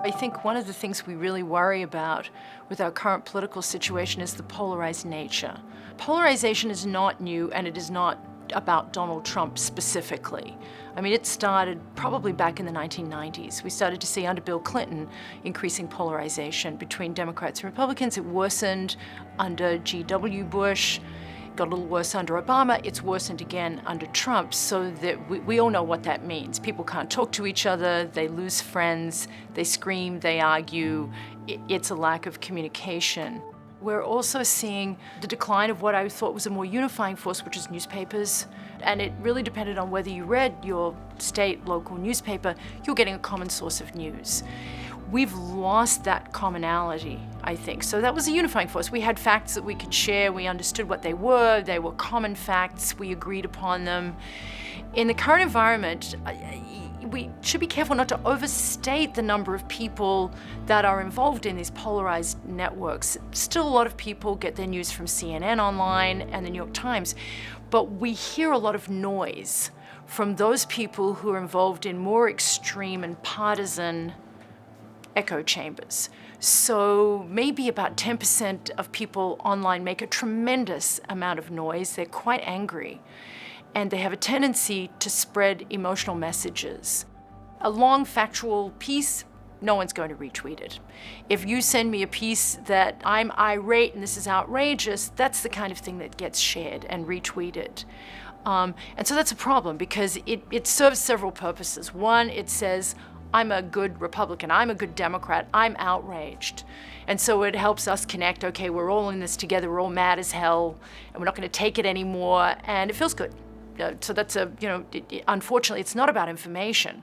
I think one of the things we really worry about with our current political situation is the polarized nature. Polarization is not new, and it is not about Donald Trump specifically. I mean, it started probably back in the 1990s. We started to see under Bill Clinton increasing polarization between Democrats and Republicans. It worsened under G.W. Bush. Got a little worse under Obama. It's worsened again under Trump, so that we all know what that means. People can't talk to each other, they lose friends, they scream, they argue. It's a lack of communication. We're also seeing the decline of what I thought was a more unifying force, which is newspapers. And it really depended on whether you read your state, local newspaper, you're getting a common source of news. We've lost that commonality, I think. So that was a unifying force. We had facts that we could share. We understood what they were common facts. We agreed upon them. In the current environment, we should be careful not to overstate the number of people that are involved in these polarized networks. Still, a lot of people get their news from CNN online and the New York Times, but we hear a lot of noise from those people who are involved in more extreme and partisan echo chambers. So maybe about 10% of people online make a tremendous amount of noise. They're quite angry, and they have a tendency to spread emotional messages. A long factual piece, no one's going to retweet it. If you send me a piece that I'm irate and this is outrageous, that's the kind of thing that gets shared and retweeted. And so that's a problem, because it serves several purposes. One, it says, I'm a good Republican, I'm a good Democrat, I'm outraged. And so it helps us connect, okay, we're all in this together, we're all mad as hell, and we're not gonna take it anymore, and it feels good. So that's unfortunately, it's not about information.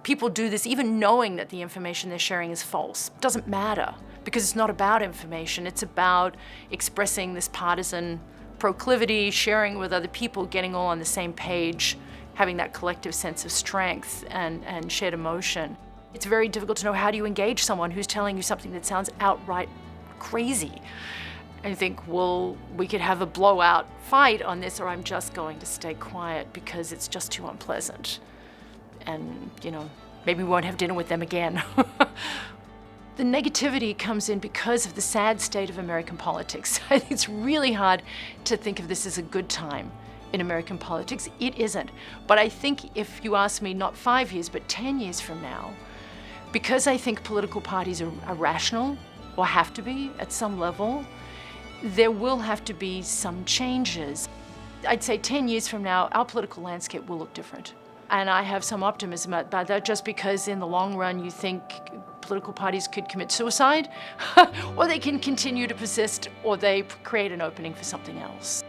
People do this even knowing that the information they're sharing is false. It doesn't matter, because it's not about information, it's about expressing this partisan proclivity, sharing with other people, getting all on the same page, having that collective sense of strength and shared emotion. It's very difficult to know, how do you engage someone who's telling you something that sounds outright crazy? And you think, well, we could have a blowout fight on this, or I'm just going to stay quiet because it's just too unpleasant. And, maybe we won't have dinner with them again. The negativity comes in because of the sad state of American politics. I think it's really hard to think of this as a good time in American politics. It isn't. But I think if you ask me, not 5 years, but 10 years from now, because I think political parties are rational, or have to be at some level, there will have to be some changes. I'd say 10 years from now, our political landscape will look different. And I have some optimism about that, just because in the long run you think political parties could commit suicide, or they can continue to persist, or they create an opening for something else.